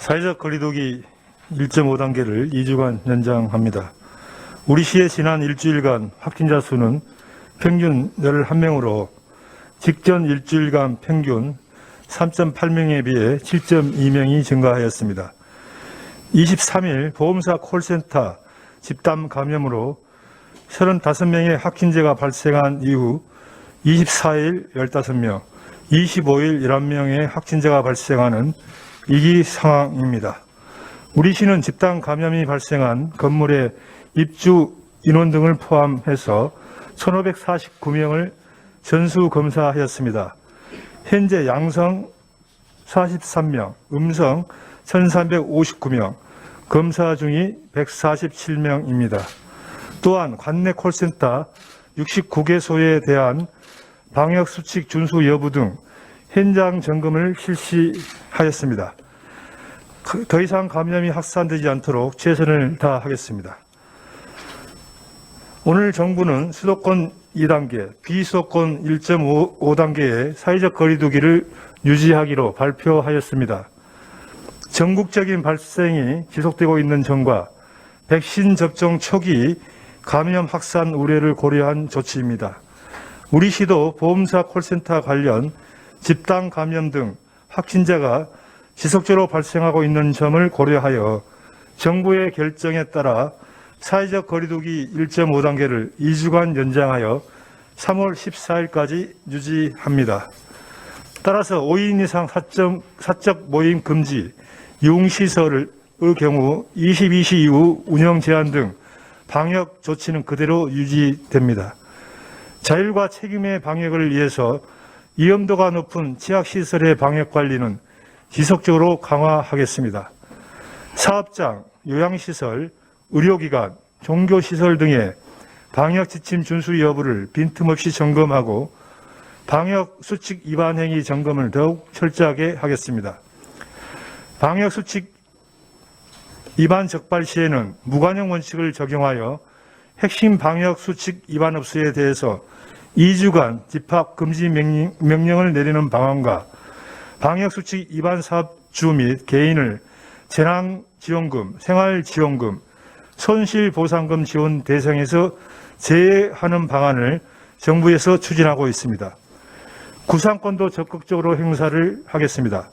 사회적 거리두기 1.5단계를 2주간 연장합니다. 우리 시의 지난 일주일간 확진자 수는 평균 11명으로 직전 일주일간 평균 3.8명에 비해 7.2명이 증가하였습니다. 23일 보험사 콜센터 집단 감염으로 35명의 확진자가 발생한 이후 24일 15명, 25일 11명의 확진자가 발생하는 위기 상황입니다. 우리 시는 집단 감염이 발생한 건물의 입주 인원 등을 포함해서 1,549명을 전수 검사하였습니다. 현재 양성 43명, 음성 1,359명, 검사 중이 147명입니다. 또한 관내 콜센터 69개소에 대한 방역수칙 준수 여부 등 현장 점검을 실시하였습니다. 더 이상 감염이 확산되지 않도록 최선을 다하겠습니다. 오늘 정부는 수도권 2단계, 비수도권 1.5단계의 사회적 거리두기를 유지하기로 발표하였습니다. 전국적인 발생이 지속되고 있는 점과 백신 접종 초기 감염 확산 우려를 고려한 조치입니다. 우리 시도 보험사 콜센터 관련 집단 감염 등 확진자가 지속적으로 발생하고 있는 점을 고려하여 정부의 결정에 따라 사회적 거리두기 1.5단계를 2주간 연장하여 3월 14일까지 유지합니다. 따라서 5인 이상 사적 모임 금지, 유흥시설의 경우 22시 이후 운영 제한 등 방역 조치는 그대로 유지됩니다. 자율과 책임의 방역을 위해서 위험도가 높은 취약시설의 방역관리는 지속적으로 강화하겠습니다. 사업장, 요양시설, 의료기관, 종교시설 등의 방역지침 준수 여부를 빈틈없이 점검하고 방역수칙 위반 행위 점검을 더욱 철저하게 하겠습니다. 방역수칙 위반 적발 시에는 무관용 원칙을 적용하여 핵심 방역수칙 위반 업소에 대해서 2주간 집합금지 명령을 내리는 방안과 방역수칙 위반 사업주 및 개인을 재난지원금, 생활지원금, 손실보상금 지원 대상에서 제외하는 방안을 정부에서 추진하고 있습니다. 구상권도 적극적으로 행사를 하겠습니다.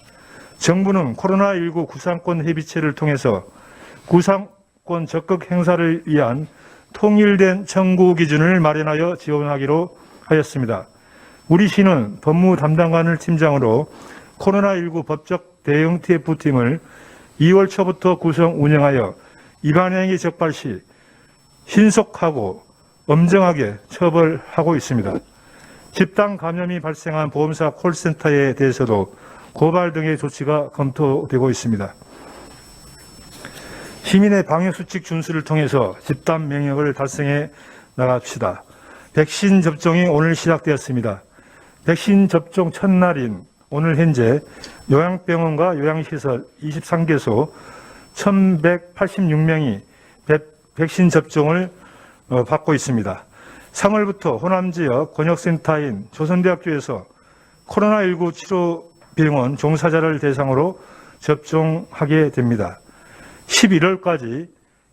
정부는 코로나19 구상권 협의체를 통해서 구상권 적극 행사를 위한 통일된 청구 기준을 마련하여 지원하기로 하였습니다. 우리 시는 법무 담당관을 팀장으로 코로나19 법적 대응 TF팀을 2월 초부터 구성 운영하여 위반행위 적발 시 신속하고 엄정하게 처벌하고 있습니다. 집단 감염이 발생한 보험사 콜센터에 대해서도 고발 등의 조치가 검토되고 있습니다. 시민의 방역수칙 준수를 통해서 집단免疫을 달성해 나갑시다. 백신 접종이 오늘 시작되었습니다. 백신 접종 첫날인 오늘 현재 요양병원과 요양시설 23개소 1,186명이 백신 접종을 받고 있습니다. 3월부터 호남지역 권역센터인 조선대학교에서 코로나19 치료병원 종사자를 대상으로 접종하게 됩니다. 11월까지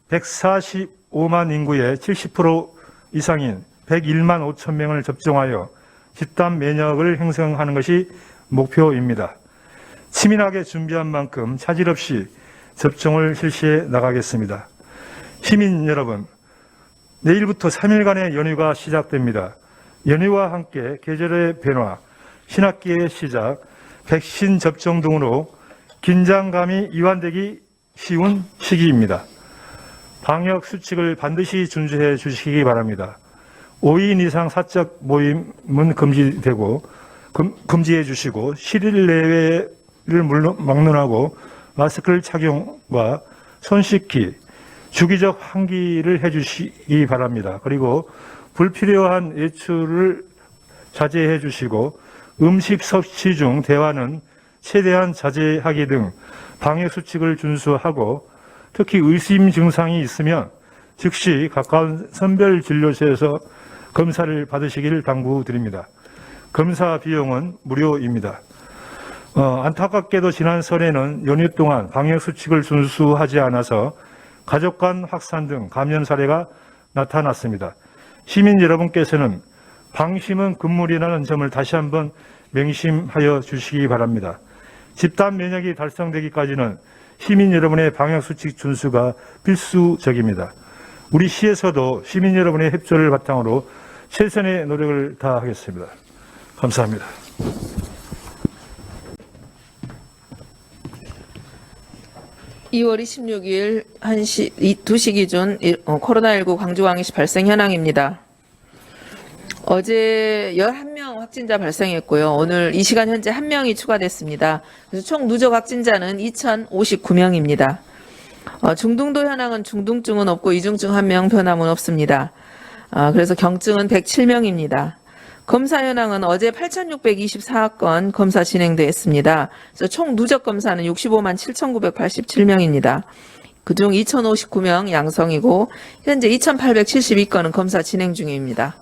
145만 인구의 70% 이상인 101만 5천 명을 접종하여 집단 면역을 형성하는 것이 목표입니다. 치밀하게 준비한 만큼 차질 없이 접종을 실시해 나가겠습니다. 시민 여러분, 내일부터 3일간의 연휴가 시작됩니다. 연휴와 함께 계절의 변화, 신학기의 시작, 백신 접종 등으로 긴장감이 이완되기 쉬운 시기입니다. 방역 수칙을 반드시 준수해 주시기 바랍니다. 5인 이상 사적 모임은 금지해 주시고 실내외를 막론하고 마스크를 착용과 손 씻기, 주기적 환기를 해 주시기 바랍니다. 그리고 불필요한 외출을 자제해 주시고 음식 섭취 중 대화는 최대한 자제하기 등 방역 수칙을 준수하고 특히 의심 증상이 있으면 즉시 가까운 선별진료소에서 검사를 받으시기를 당부드립니다. 검사 비용은 무료입니다. 안타깝게도 지난 설에는 연휴 동안 방역수칙을 준수하지 않아서 가족 간 확산 등 감염 사례가 나타났습니다. 시민 여러분께서는 방심은 금물이라는 점을 다시 한번 명심하여 주시기 바랍니다. 집단 면역이 달성되기까지는 시민 여러분의 방역수칙 준수가 필수적입니다. 우리 시에서도 시민 여러분의 협조를 바탕으로 최선의 노력을 다하겠습니다. 감사합니다. (2월 26일) 2시 기준 코로나19 광주광역시 발생 현황입니다. 어제 11명 확진자 발생했고요. 오늘 이 시간 현재 1명이 추가됐습니다. 그래서 총 누적 확진자는 2,059명입니다. 중등도 현황은 중등증은 없고 이중증 1명, 변함은 없습니다. 그래서 경증은 107명입니다. 검사 현황은 어제 8,624건 검사 진행됐습니다. 그래서 총 누적 검사는 65만 7,987명입니다. 그중 2,059명 양성이고 현재 2,872건은 검사 진행 중입니다.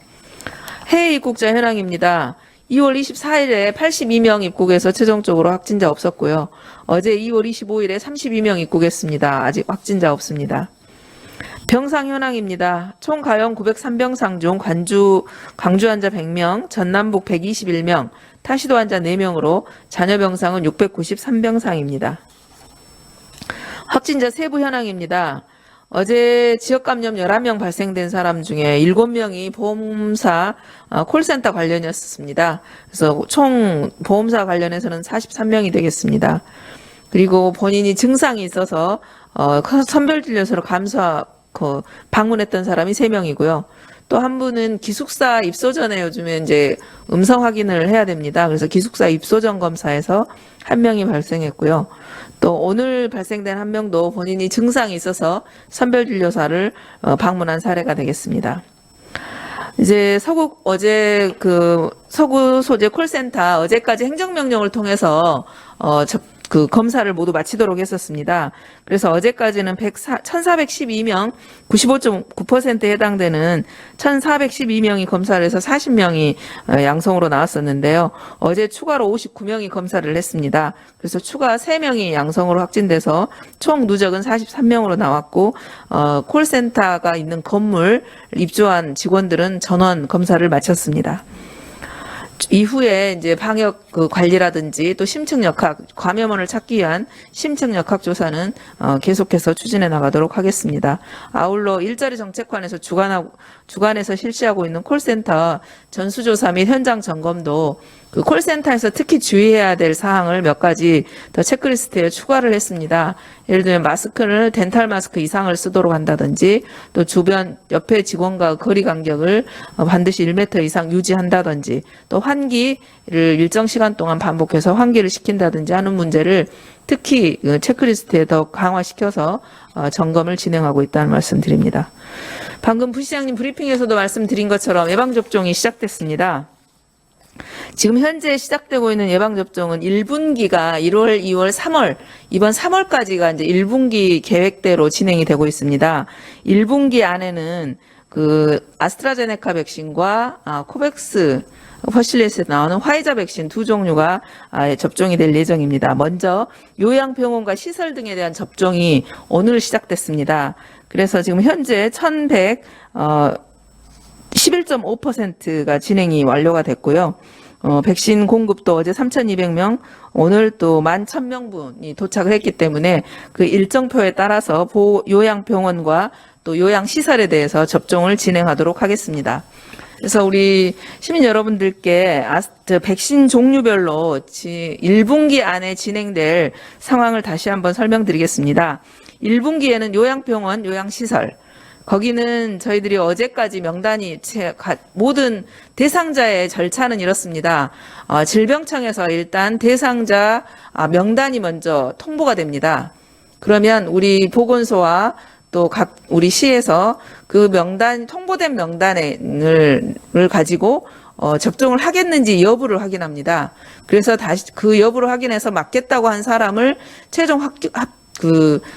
해외 입국자 현황입니다. 2월 24일에 82명 입국해서 최종적으로 확진자 없었고요. 어제 2월 25일에 32명 입국했습니다. 아직 확진자 없습니다. 병상 현황입니다. 총 가용 903병상 중 광주 환자 100명, 전남북 121명, 타시도 환자 4명으로 잔여 병상은 693병상입니다. 확진자 세부 현황입니다. 어제 지역 감염 11명 발생된 사람 중에 7명이 보험사 콜센터 관련이었습니다. 그래서 총 보험사 관련해서는 43명이 되겠습니다. 그리고 본인이 증상이 있어서 선별진료소로 방문했던 사람이 3명이고요. 또 한 분은 기숙사 입소 전에 요즘에 이제 음성 확인을 해야 됩니다. 그래서 기숙사 입소 전 검사에서 1명이 발생했고요. 또 오늘 발생된 1명도 본인이 증상이 있어서 선별진료사를 방문한 사례가 되겠습니다. 이제 어제 서구 소재 콜센터 어제까지 행정명령을 통해서 검사를 모두 마치도록 했었습니다. 그래서 어제까지는 1,412명, 95.9%에 해당되는 1,412명이 검사를 해서 40명이 양성으로 나왔었는데요. 어제 추가로 59명이 검사를 했습니다. 그래서 추가 3명이 양성으로 확진돼서 총 누적은 43명으로 나왔고, 콜센터가 있는 건물 입주한 직원들은 전원 검사를 마쳤습니다. 이후에 이제 방역 관리라든지 또 심층 역학, 감염원을 찾기 위한 심층 역학 조사는 계속해서 추진해 나가도록 하겠습니다. 아울러 일자리 정책관에서 주관해서 실시하고 있는 콜센터 전수조사 및 현장 점검도 콜센터에서 특히 주의해야 될 사항을 몇 가지 더 체크리스트에 추가를 했습니다. 예를 들면 마스크를 덴탈 마스크 이상을 쓰도록 한다든지 또 주변 옆에 직원과 거리 간격을 반드시 1m 이상 유지한다든지 또 환기를 일정 시간 동안 반복해서 환기를 시킨다든지 하는 문제를 특히 체크리스트에 더 강화시켜서 점검을 진행하고 있다는 말씀 드립니다. 방금 부시장님 브리핑에서도 말씀드린 것처럼 예방접종이 시작됐습니다. 지금 현재 시작되고 있는 예방접종은 1분기가 1월, 2월, 3월, 이번 3월까지가 이제 1분기 계획대로 진행이 되고 있습니다. 1분기 안에는 아스트라제네카 백신과 코백스 퍼실리스에 나오는 화이자 백신 2종류가 접종이 될 예정입니다. 먼저 요양병원과 시설 등에 대한 접종이 오늘 시작됐습니다. 그래서 지금 현재 11.5%가 진행이 완료가 됐고요. 백신 공급도 어제 3,200명, 오늘 또 11,000명분이 도착을 했기 때문에 그 일정표에 따라서 요양병원과 또 요양시설에 대해서 접종을 진행하도록 하겠습니다. 그래서 우리 시민 여러분들께 백신 종류별로 1분기 안에 진행될 상황을 다시 한번 설명드리겠습니다. 1분기에는 요양병원, 요양시설, 거기는 저희들이 어제까지 명단이 모든 대상자의 절차는 이렇습니다. 질병청에서 일단 대상자 명단이 먼저 통보가 됩니다. 그러면 우리 보건소와 또 우리 시에서 그 통보된 명단을 가지고 접종을 하겠는지 여부를 확인합니다. 그래서 다시 그 여부를 확인해서 맞겠다고 한 사람을 최종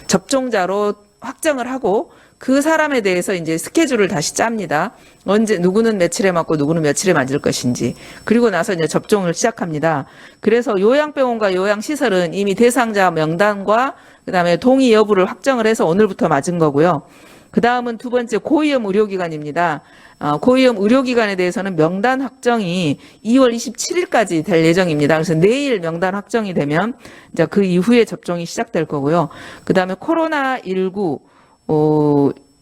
접종자로 확정을 하고 그 사람에 대해서 이제 스케줄을 다시 짭니다. 언제 누구는 며칠에 맞고 누구는 며칠에 맞을 것인지. 그리고 나서 이제 접종을 시작합니다. 그래서 요양병원과 요양시설은 이미 대상자 명단과 그다음에 동의 여부를 확정을 해서 오늘부터 맞은 거고요. 그 다음은 두 번째 고위험 의료기관입니다. 고위험 의료기관에 대해서는 명단 확정이 2월 27일까지 될 예정입니다. 그래서 내일 명단 확정이 되면 이제 그 이후에 접종이 시작될 거고요. 그 다음에 코로나19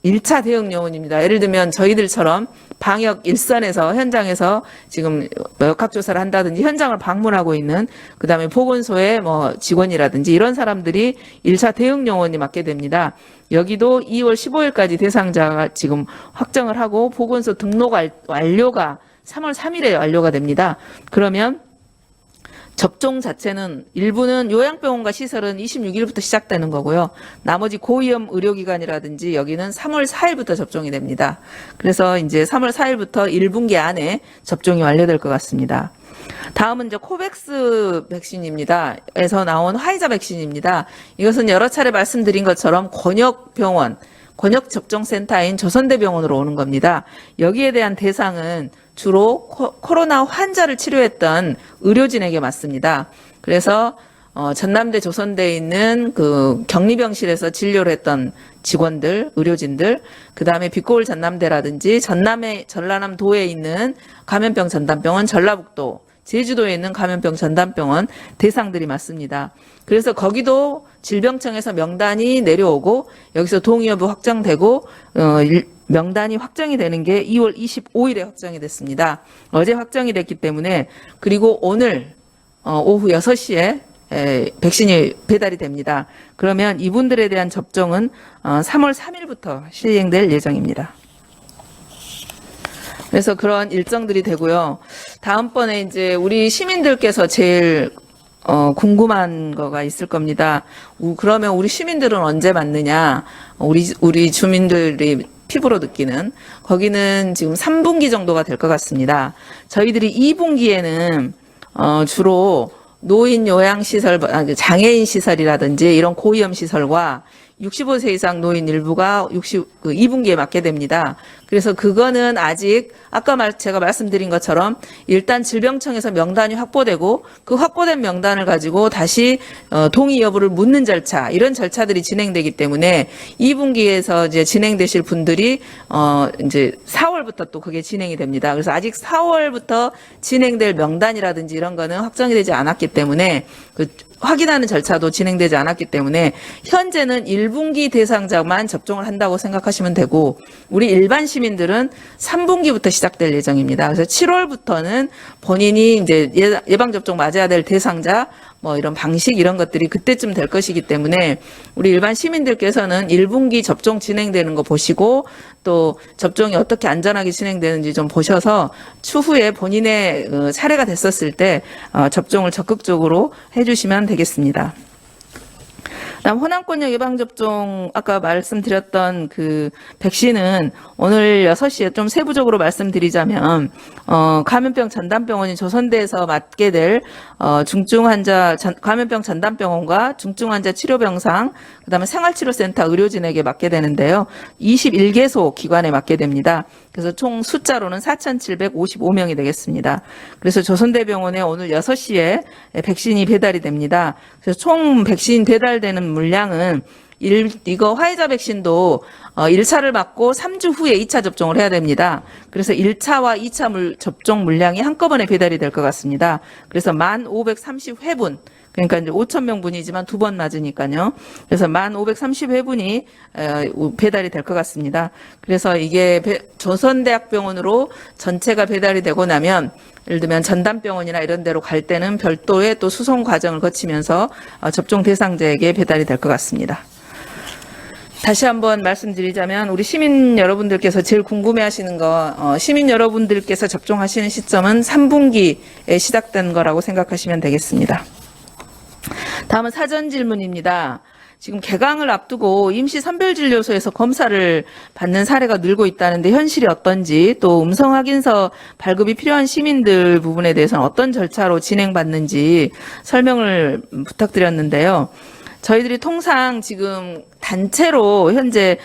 1차 대응 요원입니다. 예를 들면 저희들처럼 방역 일선에서 현장에서 지금 역학조사를 한다든지 현장을 방문하고 있는 그다음에 보건소의 뭐 직원이라든지 이런 사람들이 1차 대응 요원이 맡게 됩니다. 여기도 2월 15일까지 대상자가 지금 확정을 하고 보건소 등록 완료가 3월 3일에 완료가 됩니다. 그러면 접종 자체는 일부는 요양병원과 시설은 26일부터 시작되는 거고요. 나머지 고위험 의료기관이라든지 여기는 3월 4일부터 접종이 됩니다. 그래서 이제 3월 4일부터 1분기 안에 접종이 완료될 것 같습니다. 다음은 이제 코백스 백신입니다. 에서 나온 화이자 백신입니다. 이것은 여러 차례 말씀드린 것처럼 권역병원, 권역접종센터인 조선대병원으로 오는 겁니다. 여기에 대한 대상은 주로 코로나 환자를 치료했던 의료진에게 맞습니다. 그래서 전남대 조선대에 있는 그 격리병실에서 진료를 했던 직원들, 의료진들, 그 다음에 빛고울 전남대라든지 전라남도에 있는 감염병 전담병원, 전라북도, 제주도에 있는 감염병 전담병원 대상들이 맞습니다. 그래서 거기도 질병청에서 명단이 내려오고 여기서 동의 여부 확정되고 명단이 확정이 되는 게 2월 25일에 확정이 됐습니다. 어제 확정이 됐기 때문에 그리고 오늘 오후 6시에 백신이 배달이 됩니다. 그러면 이분들에 대한 접종은 3월 3일부터 시행될 예정입니다. 그래서 그런 일정들이 되고요. 다음번에 이제 우리 시민들께서 제일 궁금한 거가 있을 겁니다. 그러면 우리 시민들은 언제 맞느냐? 우리 주민들이 피부로 느끼는 거기는 지금 3분기 정도가 될 것 같습니다. 저희들이 2분기에는 주로 노인 요양시설, 장애인 시설이라든지 이런 고위험 시설과 65세 이상 노인 일부가 2분기에 맞게 됩니다. 그래서 그거는 아직 아까 제가 말씀드린 것처럼 일단 질병청에서 명단이 확보되고 그 확보된 명단을 가지고 다시 동의 여부를 묻는 절차 이런 절차들이 진행되기 때문에 2분기에서 이제 진행되실 분들이 이제 4월부터 또 그게 진행이 됩니다. 그래서 아직 4월부터 진행될 명단이라든지 이런 거는 확정이 되지 않았기 때문에 그 확인하는 절차도 진행되지 않았기 때문에 현재는 1분기 대상자만 접종을 한다고 생각하시면 되고 우리 일반 시민들은 3분기부터 시작될 예정입니다. 그래서 7월부터는 본인이 이제 예방접종 맞아야 될 대상자 뭐 이런 방식 이런 것들이 그때쯤 될 것이기 때문에 우리 일반 시민들께서는 1분기 접종 진행되는 거 보시고 또 접종이 어떻게 안전하게 진행되는지 좀 보셔서 추후에 본인의 사례가 됐었을 때 접종을 적극적으로 해주시면 되겠습니다. 다음 호남권역 예방접종 아까 말씀드렸던 그 백신은 오늘 6시에 좀 세부적으로 말씀드리자면 감염병 전담병원인 조선대에서 맡게 될 중증 환자 감염병 전담병원과 중증 환자 치료병상 그다음에 생활치료센터 의료진에게 맡게 되는데요. 21개소 기관에 맡게 됩니다. 그래서 총 숫자로는 4,755명이 되겠습니다. 그래서 조선대병원에 오늘 6시에 백신이 배달이 됩니다. 그래서 총 백신 배달되는 물량은 이거 화이자 백신도 1차를 맞고 3주 후에 2차 접종을 해야 됩니다. 그래서 1차와 2차 접종 물량이 한꺼번에 배달이 될 것 같습니다. 그래서 1,530회분 그러니까 이제 5,000명분이지만 2번 맞으니까요. 그래서 1,530회분이 배달이 될 것 같습니다. 그래서 이게 조선대학병원으로 전체가 배달이 되고 나면 예를 들면 전담병원이나 이런 데로 갈 때는 별도의 또 수송 과정을 거치면서 접종 대상자에게 배달이 될 것 같습니다. 다시 한번 말씀드리자면 우리 시민 여러분들께서 제일 궁금해하시는 거 시민 여러분들께서 접종하시는 시점은 3분기에 시작된 거라고 생각하시면 되겠습니다. 다음은 사전 질문입니다. 지금 개강을 앞두고 임시 선별진료소에서 검사를 받는 사례가 늘고 있다는데 현실이 어떤지 또 음성 확인서 발급이 필요한 시민들 부분에 대해서는 어떤 절차로 진행받는지 설명을 부탁드렸는데요. 저희들이 통상 지금 단체로 현재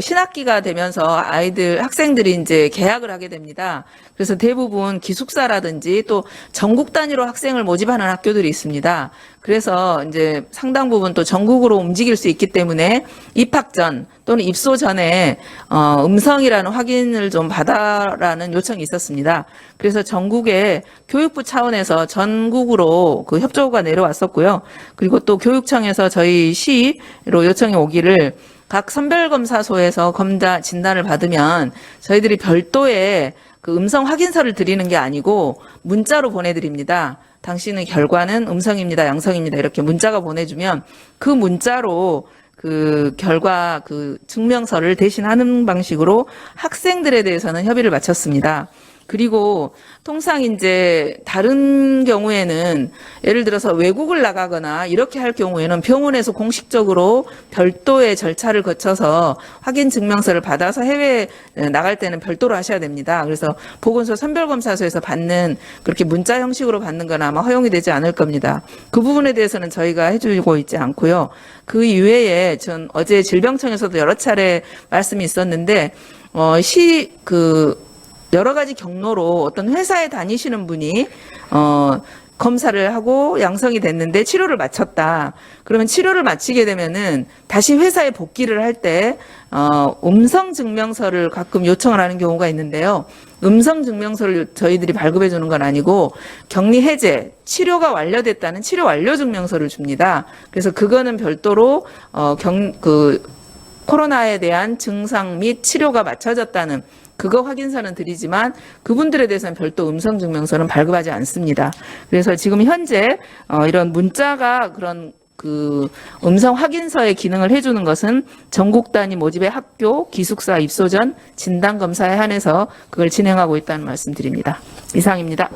신학기가 되면서 학생들이 이제 개학을 하게 됩니다. 그래서 대부분 기숙사라든지 또 전국 단위로 학생을 모집하는 학교들이 있습니다. 그래서 이제 상당 부분 또 전국으로 움직일 수 있기 때문에 입학 전 또는 입소 전에 음성이라는 확인을 좀 받아라는 요청이 있었습니다. 그래서 전국에 교육부 차원에서 전국으로 그 협조가 내려왔었고요. 그리고 또 교육청에서 저희 시로 요청이 오기를 각 선별검사소에서 검사 진단을 받으면 저희들이 별도의 그 음성 확인서를 드리는 게 아니고 문자로 보내드립니다. 당신의 결과는 음성입니다, 양성입니다. 이렇게 문자가 보내주면 그 문자로 그 결과 그 증명서를 대신하는 방식으로 학생들에 대해서는 협의를 마쳤습니다. 그리고 통상 이제 다른 경우에는 예를 들어서 외국을 나가거나 이렇게 할 경우에는 병원에서 공식적으로 별도의 절차를 거쳐서 확인 증명서를 받아서 해외에 나갈 때는 별도로 하셔야 됩니다. 그래서 보건소 선별검사소에서 받는 그렇게 문자 형식으로 받는 건 아마 허용이 되지 않을 겁니다. 그 부분에 대해서는 저희가 해주고 있지 않고요. 그 이외에 전 어제 질병청에서도 여러 차례 말씀이 있었는데 여러 가지 경로로 어떤 회사에 다니시는 분이 검사를 하고 양성이 됐는데 치료를 마쳤다. 그러면 치료를 마치게 되면은 다시 회사에 복귀를 할 때 음성 증명서를 가끔 요청을 하는 경우가 있는데요. 음성 증명서를 저희들이 발급해 주는 건 아니고 격리 해제, 치료가 완료됐다는 치료 완료 증명서를 줍니다. 그래서 그거는 별도로 코로나에 대한 증상 및 치료가 맞춰졌다는 그거 확인서는 드리지만 그분들에 대해서는 별도 음성 증명서는 발급하지 않습니다. 그래서 지금 현재 이런 문자가 그런 그 음성 확인서의 기능을 해주는 것은 전국 단위 모집의 학교, 기숙사 입소 전 진단 검사에 한해서 그걸 진행하고 있다는 말씀드립니다. 이상입니다.